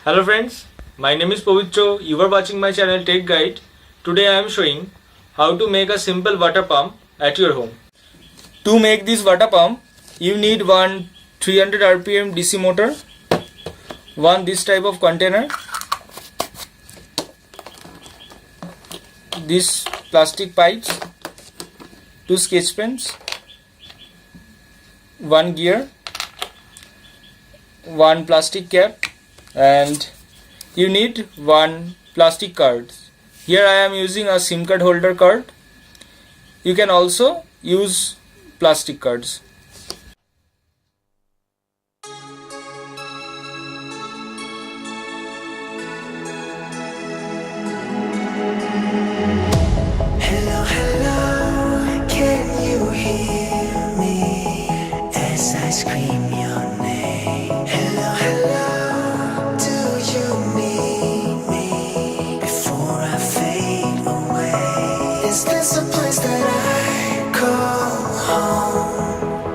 Hello friends, my name is Povitro. You are watching my channel Tech Guide. Today I am showing how to make a simple water pump at your home. To make this water pump, you need one 300 rpm DC motor, one this type of container, this plastic pipes, two sketch pens, one gear, one plastic cap, and you need one plastic card. Here I am using a SIM card holder card. You can also use plastic cards. Hello, hello, can you hear me as I scream your name? Hello, hello, do you need me before I fade away? Is this a place that I call home?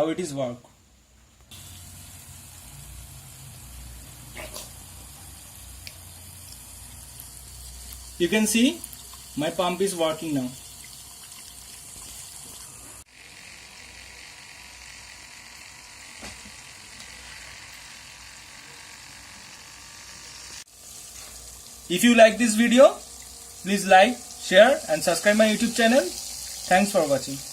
how it is work. You can see my pump is working now. If you like this video, please like, share and subscribe my YouTube channel. Thanks for watching.